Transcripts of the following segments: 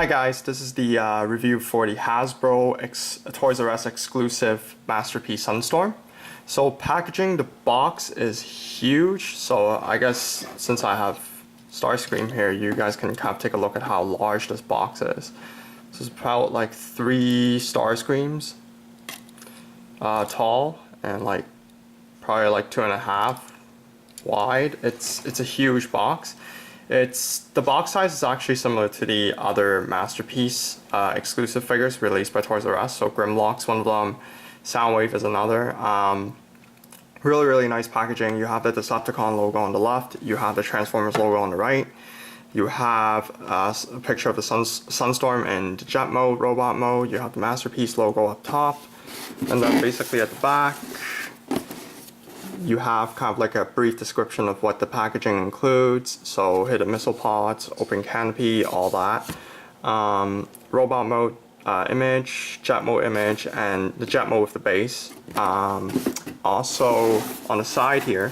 Hi guys, this is the review for the Hasbro Toysrus exclusive Masterpiece Sunstorm. So packaging, the box is huge, so I guess since I have Starscream here, you guys can kind of take a look at how large this box is. So it's about like 3 Starscreams tall and like probably like 2.5 wide. It's a huge box. The box size is actually similar to the other Masterpiece exclusive figures released by Toysrus. So Grimlock's one of them, Soundwave is another. Really nice packaging. You have the Decepticon logo on the left, you have the Transformers logo on the right, you have a picture of the Sunstorm in jet mode, robot mode, you have the Masterpiece logo up top, and then basically at the back you have kind of like a brief description of what the packaging includes. So hidden missile pods, open canopy, all that. Robot mode image, jet mode image, and the jet mode with the base. Also on the side here,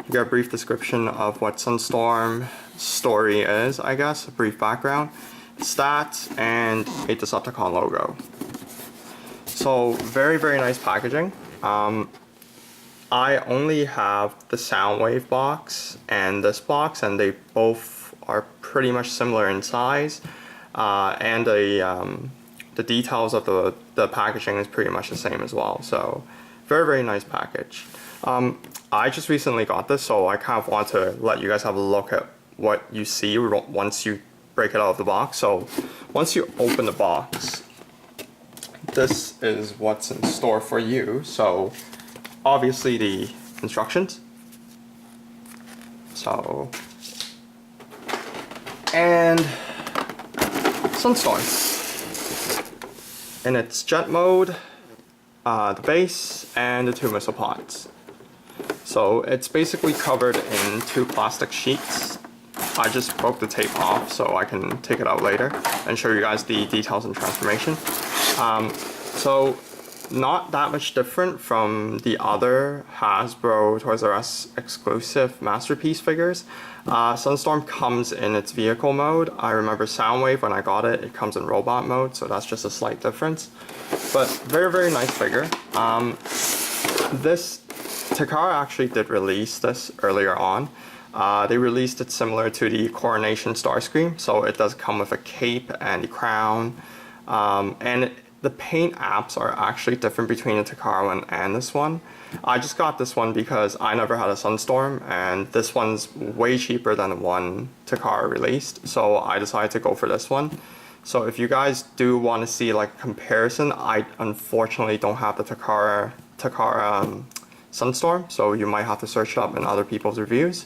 you get a brief description of what Sunstorm story is, I guess, a brief background, stats, and a Decepticon logo. So very nice packaging. I only have the Soundwave box and this box, and they both are pretty much similar in size, and the details of the packaging is pretty much the same as well. So very nice package. I just recently got this, so I kind of want to let you guys have a look at what you see once you break it out of the box. So once you open the box, this is what's in store for you. So obviously the instructions. So, and Sunstorm in its jet mode, the base, and the 2 missile pods. So it's basically covered in 2 plastic sheets. I just broke the tape off so I can take it out later and show you guys the details and transformation. So not that much different from the other Hasbro Toysrus exclusive Masterpiece figures. Sunstorm comes in its vehicle mode. I remember Soundwave, when I got it, it comes in robot mode, so that's just a slight difference. But very nice figure. This Takara actually did release this earlier on. They released it similar to the Coronation Starscream, so it does come with a cape and a crown, and the paint apps are actually different between the Takara one and this one. I just got this one because I never had a Sunstorm, and this one's way cheaper than the one Takara released, so I decided to go for this one. So if you guys do want to see like a comparison, I unfortunately don't have the Takara Sunstorm, so you might have to search it up in other people's reviews.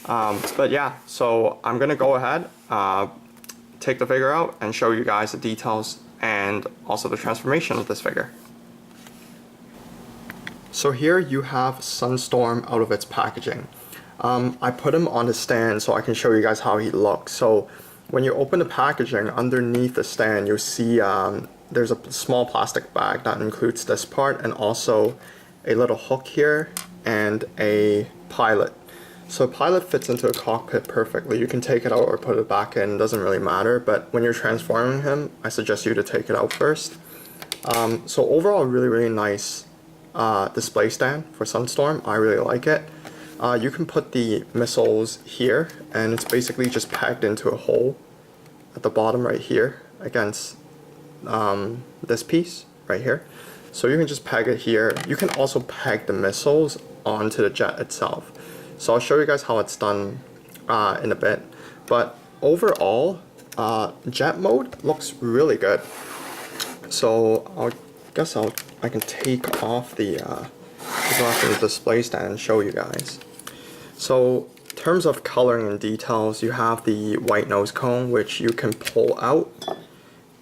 But yeah, so I'm gonna go ahead, take the figure out, and show you guys the details and also the transformation of this figure. So here you have Sunstorm out of its packaging. I put him on the stand so I can show you guys how he looks. So when you open the packaging, underneath the stand you'll see there's a small plastic bag that includes this part, and also a little hook here and a pilot. So pilot fits into a cockpit perfectly. You can take it out or put it back in, doesn't really matter, but when you're transforming him, I suggest you to take it out first. So overall, really nice display stand for Sunstorm. I really like it. You can put the missiles here, and it's basically just pegged into a hole at the bottom right here against this piece right here. So you can just peg it here. You can also peg the missiles onto the jet itself. So I'll show you guys how it's done in a bit. But overall, jet mode looks really good. So I can take off the display stand and show you guys. So in terms of coloring and details, you have the white nose cone, which you can pull out,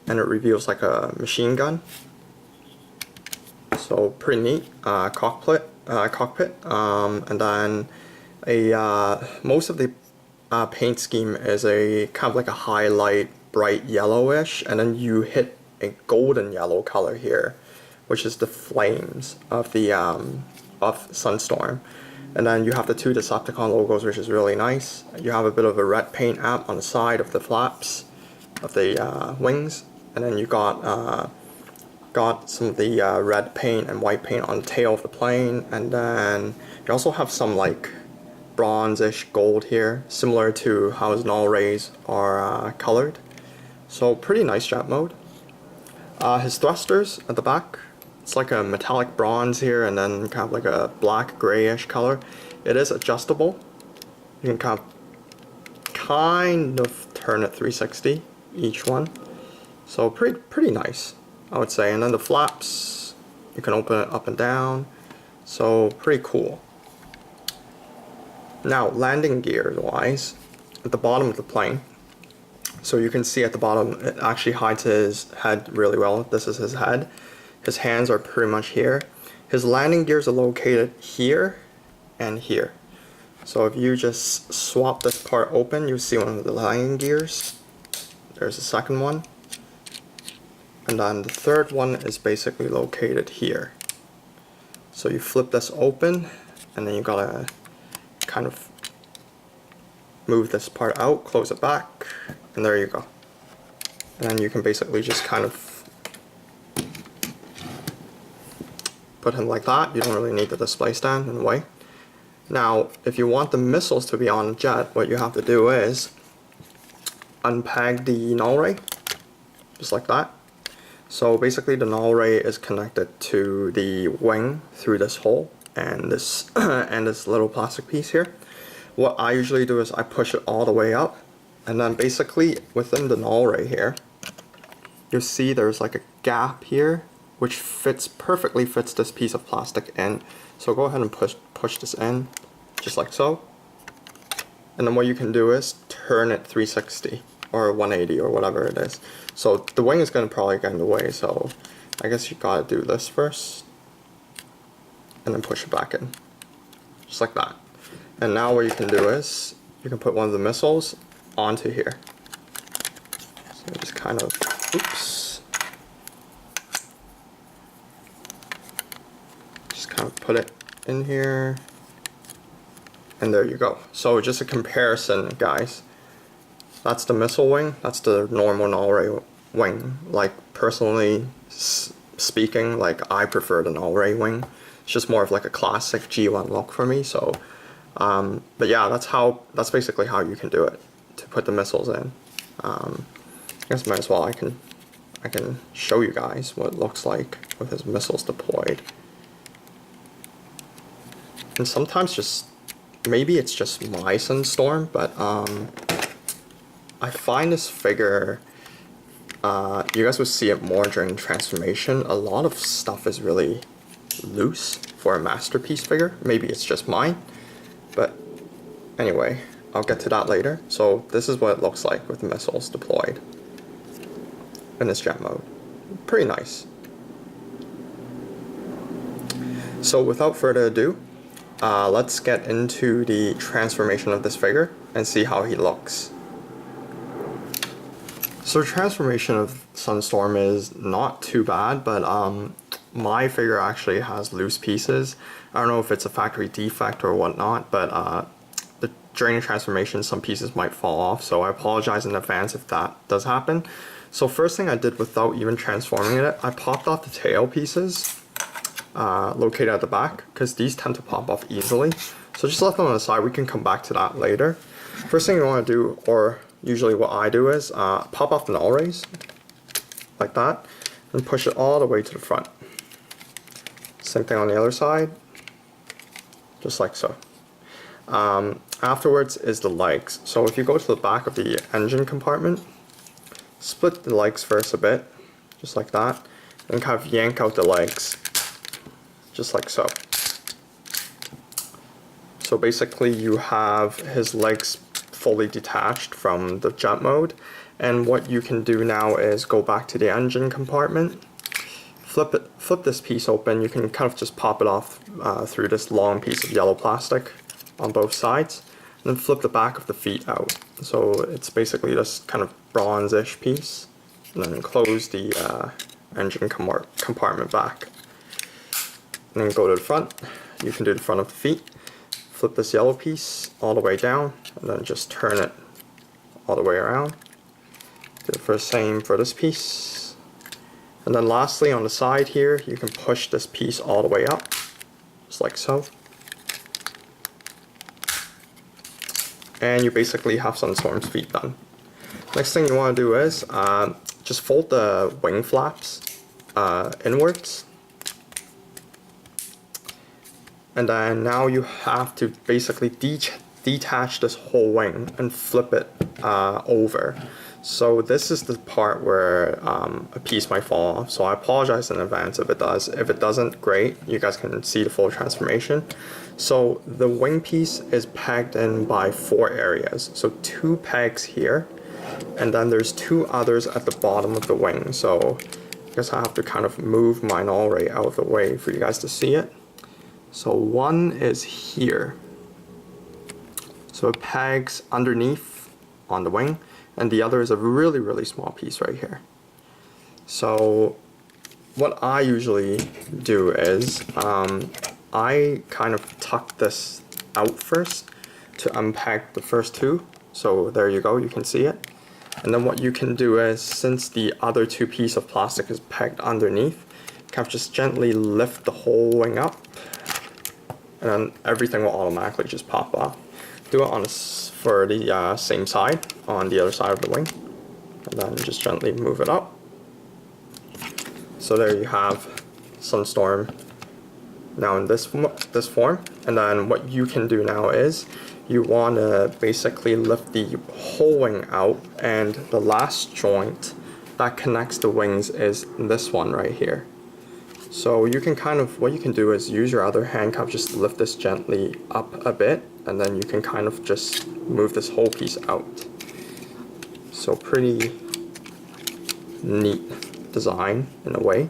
and it reveals like a machine gun. So pretty neat. Cockpit, and then most of the paint scheme is a kind of like a highlight bright yellowish, and then you hit a golden yellow color here, which is the flames of the of Sunstorm. And then you have the 2 Decepticon logos, which is really nice. You have a bit of a red paint app on the side of the flaps, of the wings, and then you got some of the red paint and white paint on the tail of the plane, and then you also have some like bronze-ish gold here, similar to how his null rays are colored. So pretty nice jet mode. His thrusters at the back, it's like a metallic bronze here, and then kind of like a black grayish color. It is adjustable. You can kind of turn it 360 each one. So pretty nice, I would say. And then the flaps, you can open it up and down. So pretty cool. Now, landing gear wise, at the bottom of the plane, so you can see at the bottom, it actually hides his head really well. This is his head. His hands are pretty much here. His landing gears are located here and here. So if you just swap this part open, you see one of the landing gears. There's the second one. And then the third one is basically located here. So you flip this open, and then you gotta kind of move this part out, close it back, and there you go. And then you can basically just kind of put him like that. You don't really need the display stand in a way. Now, if you want the missiles to be on the jet, what you have to do is unpeg the null ray, just like that. So basically the null ray is connected to the wing through this hole and this and this little plastic piece here. What I usually do is I push it all the way up, and then basically within the null ray here, you'll see there's like a gap here which perfectly fits this piece of plastic in. So go ahead and push this in, just like so. And then what you can do is turn it 360 or 180 or whatever it is. So the wing is going to probably get in the way, so I guess you gotta do this first. And then push it back in, just like that. And now what you can do is, you can put one of the missiles onto here. So just kind of, oops. Just kind of put it in here. And there you go. So just a comparison, guys. That's the missile wing, that's the normal null ray wing. Like, personally speaking, like, I prefer the null ray wing. It's just more of like a classic G1 look for me. So, but yeah, that's basically how you can do it to put the missiles in. I guess might as well I can show you guys what it looks like with his missiles deployed. And sometimes just maybe it's just my Sunstorm, but I find this figure. You guys would see it more during transformation. A lot of stuff is really loose for a masterpiece figure. Maybe it's just mine, but anyway, I'll get to that later. So this is what it looks like with the missiles deployed in this jet mode. Pretty nice. So without further ado, let's get into the transformation of this figure and see how he looks. So the transformation of Sunstorm is not too bad, but my figure actually has loose pieces. I don't know if it's a factory defect or whatnot, but during the transformation some pieces might fall off, so I apologize in advance if that does happen. So first thing I did without even transforming it, I popped off the tail pieces located at the back, because these tend to pop off easily. So just left them on the side, we can come back to that later. First thing you want to do, or usually what I do, is pop off the null rays, like that, and push it all the way to the front. Same thing on the other side, just like so. Afterwards is the legs. So if you go to the back of the engine compartment, split the legs first a bit, just like that, and kind of yank out the legs, just like so. So basically you have his legs fully detached from the jet mode, and what you can do now is go back to the engine compartment, flip this piece open. You can kind of just pop it off through this long piece of yellow plastic on both sides, and then flip the back of the feet out. So it's basically this kind of bronze-ish piece, and then close the engine compartment back. And then go to the front. You can do the front of the feet. Flip this yellow piece all the way down, and then just turn it all the way around. Do the first same for this piece. And then lastly on the side here, you can push this piece all the way up, just like so. And you basically have Sunstorm's feet done. Next thing you want to do is just fold the wing flaps inwards. And then now you have to basically detach this whole wing and flip it over. So this is the part where a piece might fall off. So I apologize in advance if it does. If it doesn't, great. You guys can see the full transformation. So the wing piece is pegged in by 4 areas. So 2 pegs here, and then there's 2 others at the bottom of the wing. So I guess I have to kind of move mine already out of the way for you guys to see it. So one is here. So it pegs underneath on the wing, and the other is a really small piece right here. So what I usually do is I kind of tuck this out first to unpack the first 2. So there you go, you can see it. And then what you can do is, since the other 2 pieces of plastic is pegged underneath, kind of just gently lift the whole wing up, and then everything will automatically just pop off. Do it on for the same side, on the other side of the wing, and then just gently move it up. So there you have Sunstorm now in this form. And then what you can do now is you want to basically lift the whole wing out, and the last joint that connects the wings is this one right here. So you can kind of, what you can do is use your other hand, kind of just lift this gently up a bit, and then you can kind of just move this whole piece out. So pretty neat design in a way.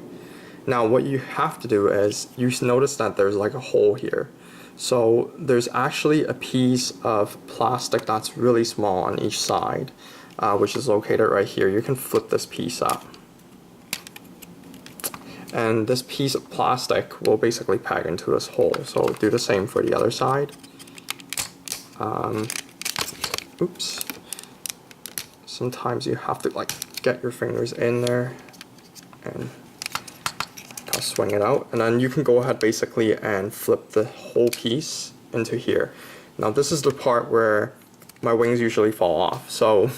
Now what you have to do is, you notice that there's like a hole here. So there's actually a piece of plastic that's really small on each side, which is located right here. You can flip this piece up. And this piece of plastic will basically peg into this hole. So do the same for the other side. Oops. Sometimes you have to like get your fingers in there and kind of swing it out. And then you can go ahead basically and flip the whole piece into here. Now this is the part where my wings usually fall off. So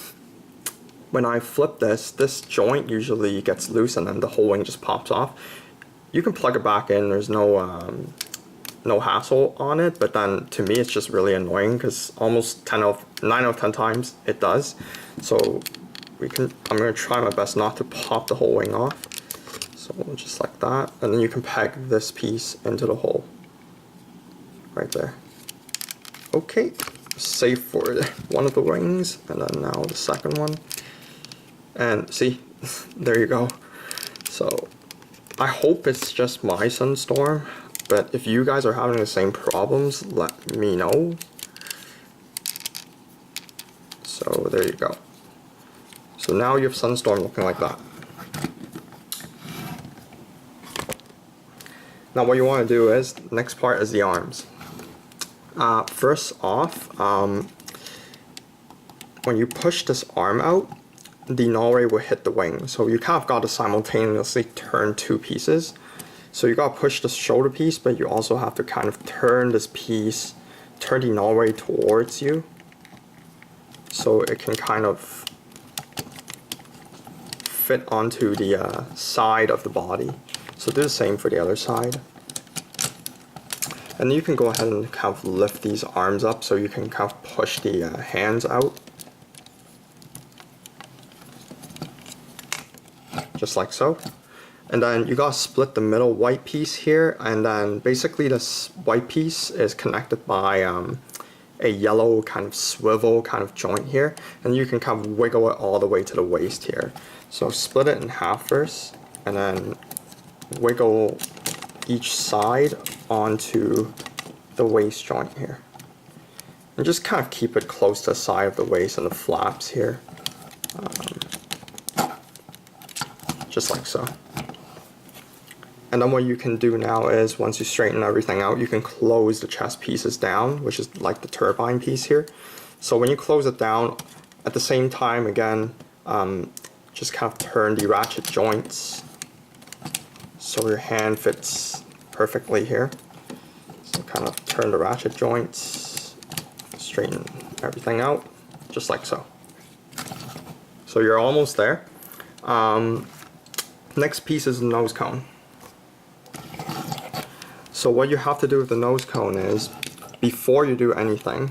when I flip this joint usually gets loose and then the whole wing just pops off. You can plug it back in, there's no no hassle on it, but then to me it's just really annoying because almost 9 out of 10 times it does. So I'm going to try my best not to pop the whole wing off. So just like that, and then you can peg this piece into the hole right there. Okay, save for one of the wings, and then now the second one. And see, there you go. So I hope it's just my Sunstorm, but if you guys are having the same problems, let me know. So there you go. So now you have Sunstorm looking like that. Now what you want to do is, next part is the arms. First off, when you push this arm out, the null ray will hit the wing. So you kind of got to simultaneously turn 2 pieces. So you got to push the shoulder piece, but you also have to kind of turn this piece, turn the null ray towards you, so it can kind of fit onto the side of the body. So do the same for the other side. And you can go ahead and kind of lift these arms up so you can kind of push the hands out. Just like so. And then you gotta split the middle white piece here, and then basically this white piece is connected by a yellow kind of swivel kind of joint here, and you can kind of wiggle it all the way to the waist here. So split it in half first, and then wiggle each side onto the waist joint here. And just kind of keep it close to the side of the waist and the flaps here. Just like so. And then what you can do now is, once you straighten everything out, you can close the chest pieces down, which is like the turbine piece here. So when you close it down, at the same time, again, just kind of turn the ratchet joints so your hand fits perfectly here. So kind of turn the ratchet joints, straighten everything out, just like so. So you're almost there. Next piece is the nose cone. So what you have to do with the nose cone is, before you do anything,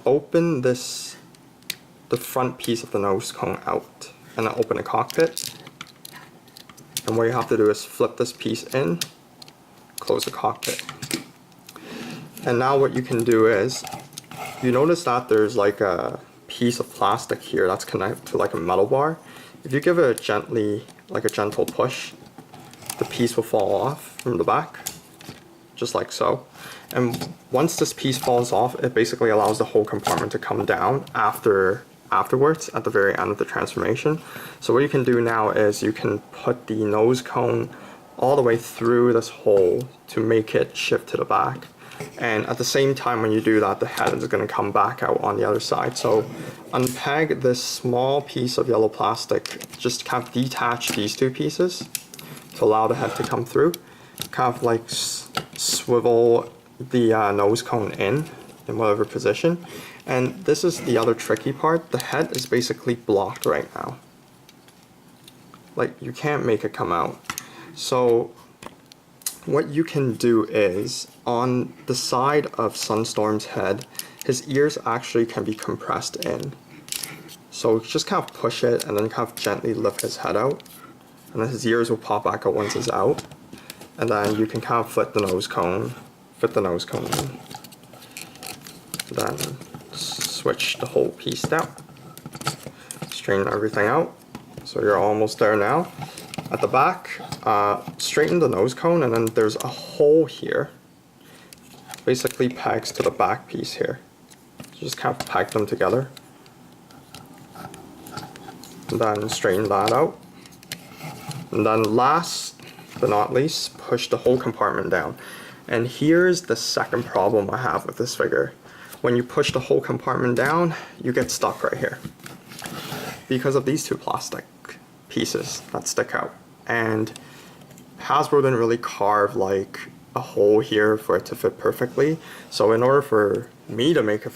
open the front piece of the nose cone out, and then open the cockpit. And what you have to do is flip this piece in, close the cockpit. And now what you can do is, you notice that there's like a piece of plastic here that's connected to like a metal bar. If you give it a gentle push, the piece will fall off from the back, just like so. And once this piece falls off, it basically allows the whole compartment to come down afterwards at the very end of the transformation. So what you can do now is you can put the nose cone all the way through this hole to make it shift to the back. And at the same time when you do that, the head is going to come back out on the other side. So unpeg this small piece of yellow plastic, just kind of detach these two pieces to allow the head to come through. Kind of like swivel the nose cone in whatever position. And this is the other tricky part. The head is basically blocked right now. Like, you can't make it come out. So what you can do is, on the side of Sunstorm's head, his ears actually can be compressed in. So just kind of push it and then kind of gently lift his head out. And then his ears will pop back out once it's out. And then you can kind of fit the nose cone in. Then switch the whole piece down. Straighten everything out. So you're almost there now. At the back, straighten the nose cone, and then there's a hole here. Basically pegs to the back piece here. So just kind of peg them together. And then straighten that out. And then last but not least, push the whole compartment down. And here's the second problem I have with this figure. When you push the whole compartment down, you get stuck right here because of these two plastic pieces that stick out. And Hasbro didn't really carve like a hole here for it to fit perfectly. So in order for me to make it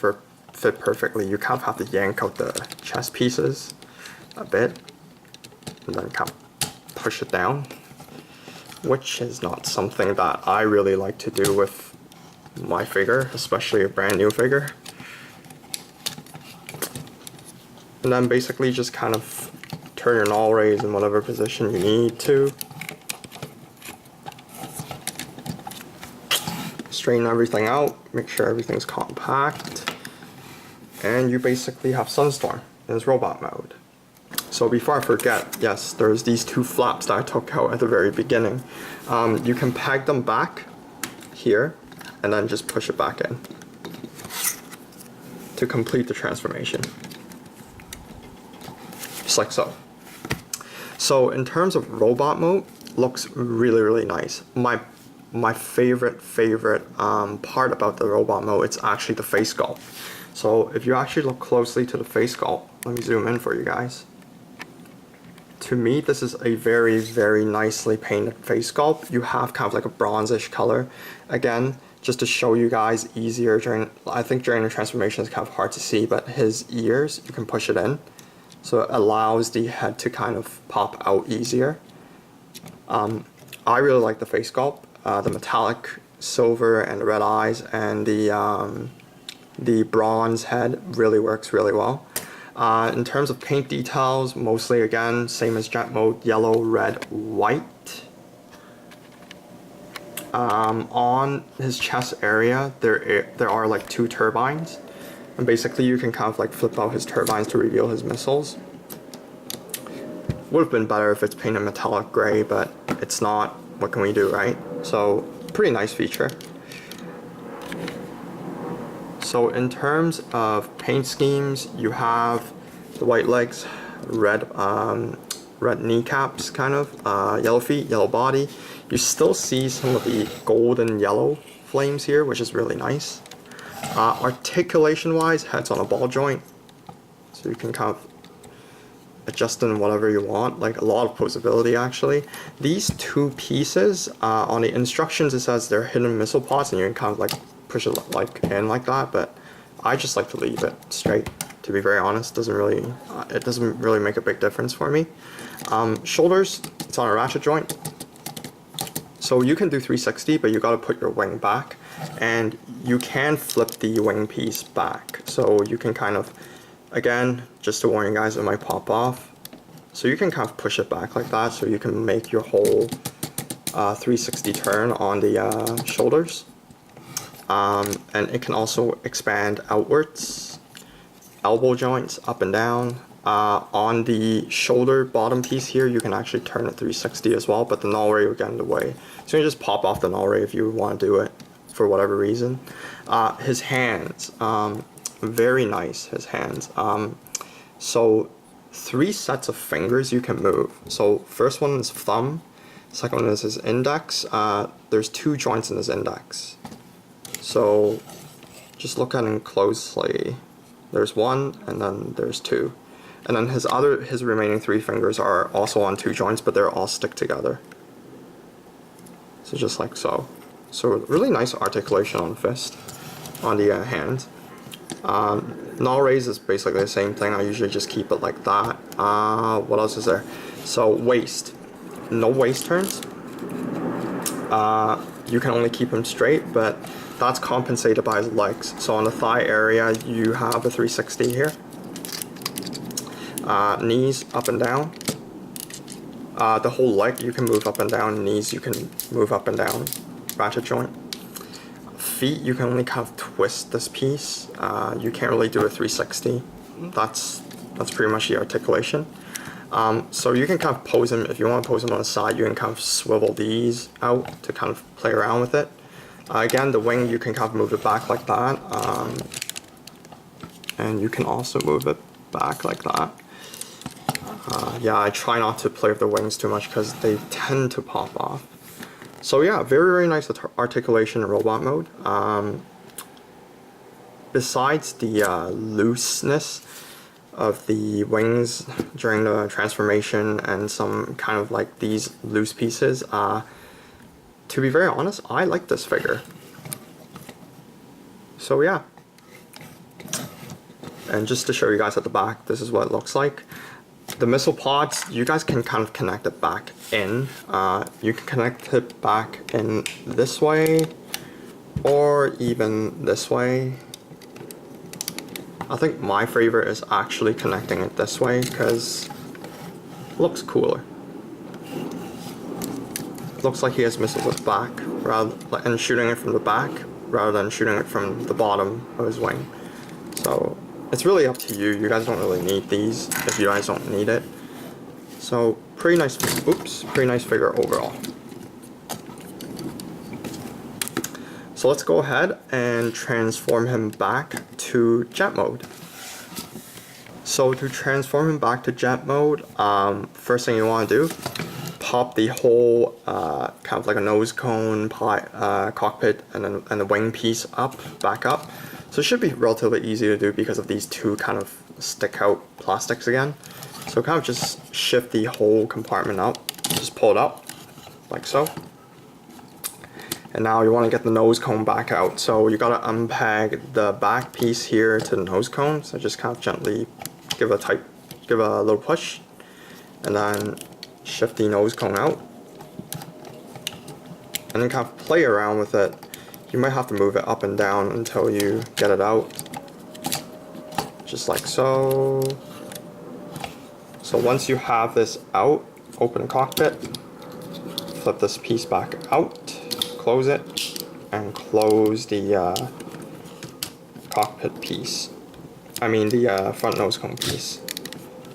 fit perfectly, you kind of have to yank out the chest pieces a bit and then kind of push it down, which is not something that I really like to do with my figure, especially a brand new figure. And then basically just kind of turn your null rays in whatever position you need to. Straighten everything out, make sure everything's compact. And you basically have Sunstorm in his robot mode. So before I forget, yes, there's these two flaps that I took out at the very beginning. You can peg them back here and then just push it back in to complete the transformation. Just like so. So in terms of robot mode, looks really, really nice. My favorite part about the robot mode, it's actually the face sculpt. So if you actually look closely to the face sculpt, let me zoom in for you guys. To me, this is a very, very nicely painted face sculpt. You have kind of like a bronzish color. Again, just to show you guys easier I think during the transformation it's kind of hard to see, but his ears, you can push it in. So it allows the head to kind of pop out easier. I really like the face sculpt. The metallic silver and the red eyes and the bronze head really works really well. In terms of paint details, mostly again, same as jet mode, yellow, red, white. On his chest area, there are like two turbines. And basically you can kind of like flip out his turbines to reveal his missiles. Would have been better if it's painted metallic gray, but it's not. What can we do, right? So, pretty nice feature. So in terms of paint schemes, you have the white legs, red kneecaps, kind of, yellow feet, yellow body. You still see some of the golden yellow flames here, which is really nice. Articulation wise, head's on a ball joint, so you can kind of adjust in whatever you want, like a lot of posability actually. These two pieces, on the instructions it says they're hidden missile pods and you can kind of like push it like in like that, but I just like to leave it straight, to be very honest. It doesn't really make a big difference for me. Shoulders, it's on a ratchet joint. So you can do 360, but you gotta put your wing back, and you can flip the wing piece back. So you can kind of, again, just to warn you guys, it might pop off. So you can kind of push it back like that, so you can make your whole 360 turn on the shoulders. And it can also expand outwards, elbow joints up and down. On the shoulder bottom piece here, you can actually turn it 360 as well, but the null ray will get in the way. So you can just pop off the null ray if you want to do it for whatever reason. His hands, very nice, his hands. So 3 sets of fingers you can move. So first one is thumb, second one is his index. There's 2 joints in his index. So just look at him closely. There's 1 and then there's 2. And then his remaining 3 fingers are also on 2 joints, but they're all stick together. So just like so. So really nice articulation on the fist, on the hand. Null raise is basically the same thing. I usually just keep it like that. What else is there? So waist, no waist turns. You can only keep him straight, but that's compensated by his legs. So on the thigh area, you have a 360 here. Knees up and down. The whole leg you can move up and down. Knees you can move up and down. Ratchet joint. Feet you can only kind of twist this piece. You can't really do a 360. That's pretty much the articulation. So you can kind of pose him, if you want to pose him on the side, you can kind of swivel these out to kind of play around with it. Again, the wing you can kind of move it back like that. And you can also move it back like that. Yeah, I try not to play with the wings too much because they tend to pop off. So yeah, very, very nice articulation in robot mode. Besides the looseness of the wings during the transformation and some kind of like these loose pieces, to be very honest, I like this figure. So yeah. And just to show you guys at the back, this is what it looks like. The missile pods, you guys can kind of connect it back in. You can connect it back in this way, or even this way. I think my favorite is actually connecting it this way, because it looks cooler. It looks like he has missiles at the back, and shooting it from the back, rather than shooting it from the bottom of his wing. So it's really up to you. You guys don't really need these if you guys don't need it. So pretty nice, pretty nice figure overall. So let's go ahead and transform him back to jet mode. So to transform him back to jet mode, first thing you want to do, pop the whole kind of like a nose cone cockpit and the wing piece back up. So it should be relatively easy to do because of these 2 kind of stick out plastics again. So kind of just shift the whole compartment out, just pull it out, like so. And now you want to get the nose cone back out. So you got to unpeg the back piece here to the nose cone. So just kind of gently give a little push, and then shift the nose cone out. And then kind of play around with it. You might have to move it up and down until you get it out. Just like so. So once you have this out, open the cockpit, flip this piece back out, close it, and close the cockpit piece. I mean the front nose cone piece.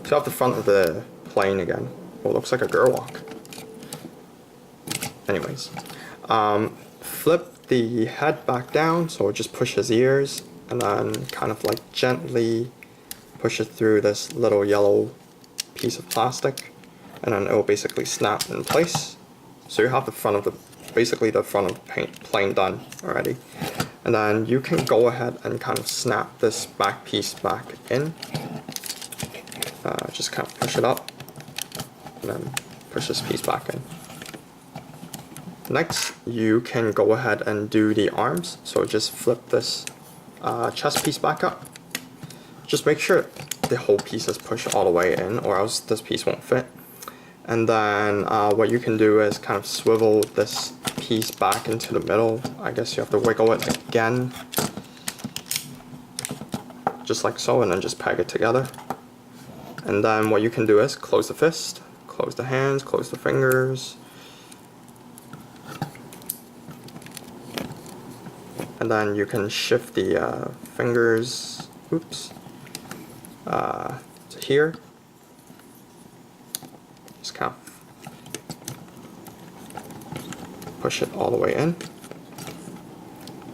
So you have the front of the plane again. Oh, it looks like a Gerwalk. Anyways. Flip the head back down, so just push his ears, and then kind of like gently push it through this little yellow piece of plastic, and then it will basically snap in place. So you have the front of basically the front of the plane done already. And then you can go ahead and kind of snap this back piece back in. just kind of push it up, and then push this piece back in. Next, you can go ahead and do the arms. So just flip this chest piece back up. Just make sure the whole piece is pushed all the way in, or else this piece won't fit. And then what you can do is kind of swivel this piece back into the middle. I guess you have to wiggle it again, just like so, and then just peg it together. And then what you can do is close the fist, close the hands, close the fingers. And then you can shift the fingers, to here. Just kind of push it all the way in.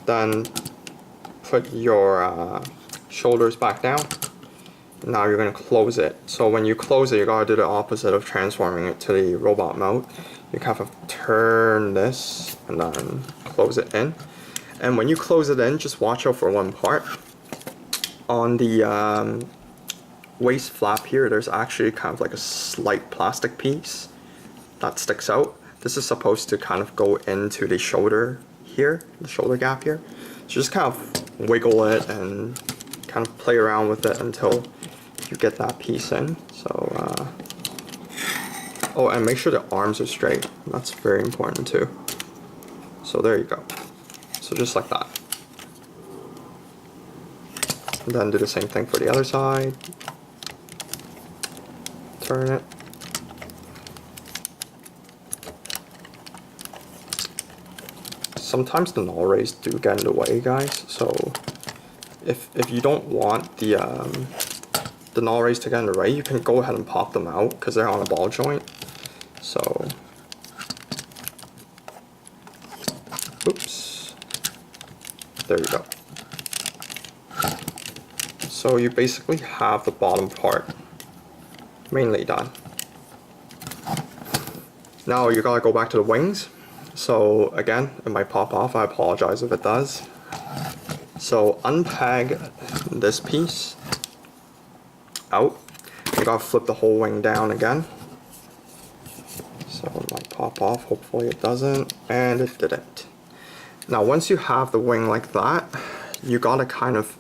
Then put your shoulders back down. Now you're going to close it. So when you close it, you gotta do the opposite of transforming it to the robot mode. You kind of turn this and then close it in. And when you close it in, just watch out for one part. On the waist flap here, there's actually kind of like a slight plastic piece that sticks out. This is supposed to kind of go into the shoulder here, the shoulder gap here. So just kind of wiggle it and kind of play around with it until you get that piece in. So, oh, and make sure the arms are straight. That's very important too. So there you go. So just like that. And then do the same thing for the other side. Turn it. Sometimes the null rays do get in the way, guys. So if you don't want the null rays to get in the way, you can go ahead and pop them out because they're on a ball joint. So, oops. There you go. So you basically have the bottom part mainly done. Now you gotta go back to the wings. So again, it might pop off. I apologize if it does. So unpeg this piece out. You gotta flip the whole wing down again. So it might pop off. Hopefully it doesn't. And it didn't. Now once you have the wing like that, you gotta kind of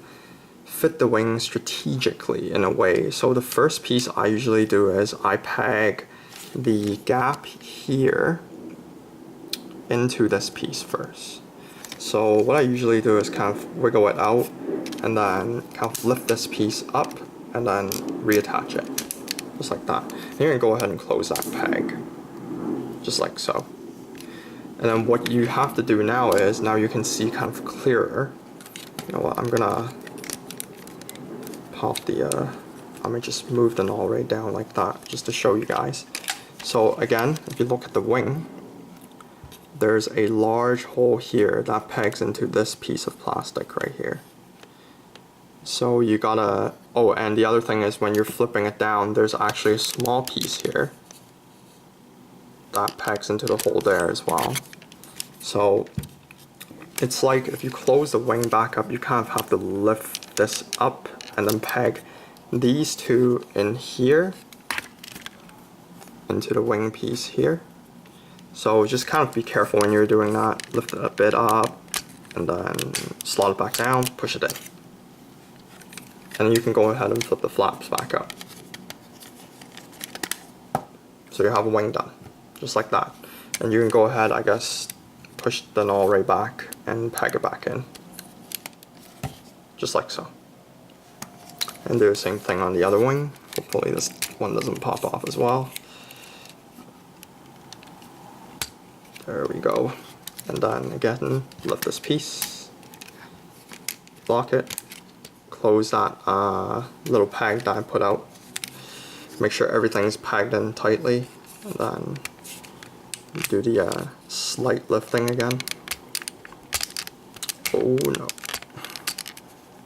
fit the wing strategically in a way. So the first piece I usually do is I peg the gap here into this piece first. So what I usually do is kind of wiggle it out and then kind of lift this piece up and then reattach it, just like that. And you're gonna go ahead and close that peg, just like so. And then what you have to do now is, now you can see kind of clearer. You know what, I'm gonna pop the, I'm gonna just move the null ray down like that, just to show you guys. So again, if you look at the wing, there's a large hole here that pegs into this piece of plastic right here. So you gotta, oh, and the other thing is when you're flipping it down, there's actually a small piece here that pegs into the hole there as well. So it's like if you close the wing back up, you kind of have to lift this up and then peg these two in here into the wing piece here. So just kind of be careful when you're doing that. Lift it a bit up and then slot it back down, push it in. And then you can go ahead and flip the flaps back up. So you have a wing done, just like that. And you can go ahead, I guess, push the null ray back and peg it back in. Just like so. And do the same thing on the other wing. Hopefully this one doesn't pop off as well. There we go. And then again, lift this piece, lock it, close that little peg that I put out. Make sure everything's pegged in tightly, and then do the slight lifting again. Oh no.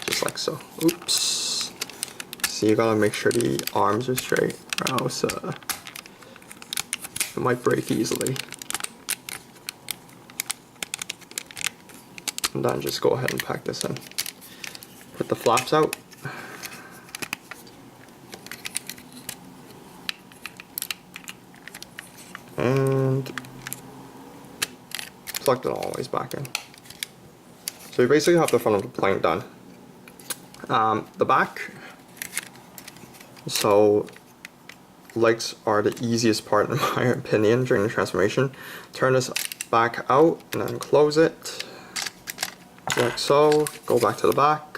Just like so. Oops. So you gotta make sure the arms are straight, or else it might break easily. And then just go ahead and pack this in. Put the flaps out. plugged it all the way back in. So you basically have the front of the plane done. The back, so legs are the easiest part in my opinion during the transformation. Turn this back out and then close it like so. Go back to the back.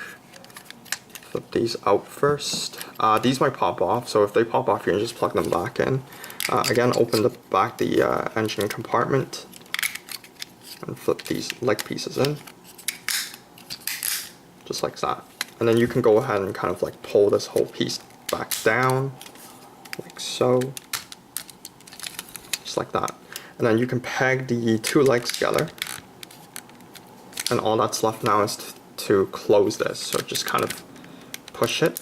Flip these out first. These might pop off, so if they pop off you can just plug them back in. Again, open the engine compartment and flip these leg pieces in. Just like that. And then you can go ahead and kind of like pull this whole piece back down, like so. Just like that. And then you can peg the two legs together. And all that's left now is to close this. So just kind of push it.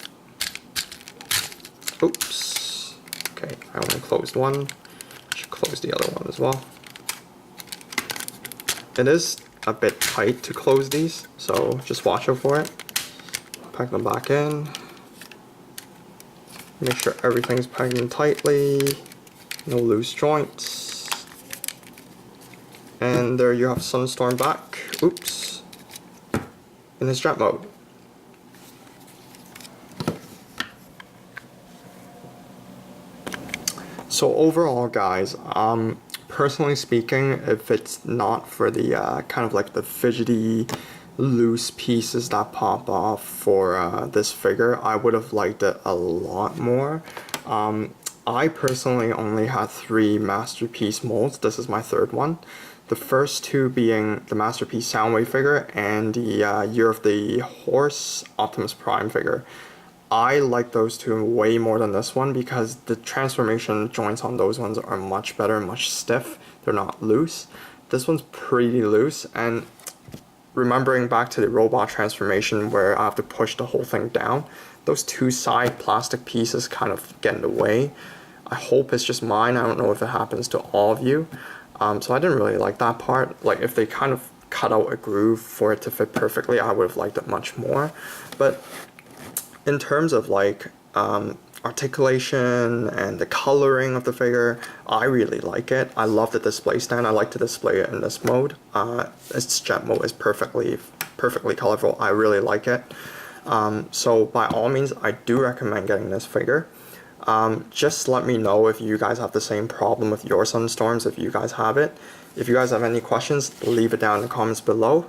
Oops. Okay, I only closed one. I should close the other one as well. It is a bit tight to close these, so just watch out for it. Peg them back in. Make sure everything's pegged in tightly. No loose joints. And there you have Sunstorm back. Oops. In his jet mode. So overall, guys, personally speaking, if it's not for the kind of like the fidgety, loose pieces that pop off for this figure, I would have liked it a lot more. I personally only had 3 Masterpiece molds. This is my 3rd one. The first 2 being the Masterpiece Soundwave figure and the Year of the Horse Optimus Prime figure. I like those 2 way more than this one because the transformation joints on those ones are much better, much stiff. They're not loose. This one's pretty loose, and remembering back to the robot transformation where I have to push the whole thing down, those 2 side plastic pieces kind of get in the way. I hope it's just mine. I don't know if it happens to all of you. So I didn't really like that part. Like if they kind of cut out a groove for it to fit perfectly, I would have liked it much more. But in terms of like articulation and the coloring of the figure, I really like it. I love the display stand. I like to display it in this mode. Its jet mode is perfectly colorful. I really like it. So by all means, I do recommend getting this figure. Just let me know if you guys have the same problem with your Sunstorms, if you guys have it. If you guys have any questions, leave it down in the comments below.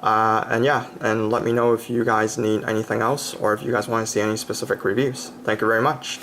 And yeah, and let me know if you guys need anything else or if you guys want to see any specific reviews. Thank you very much.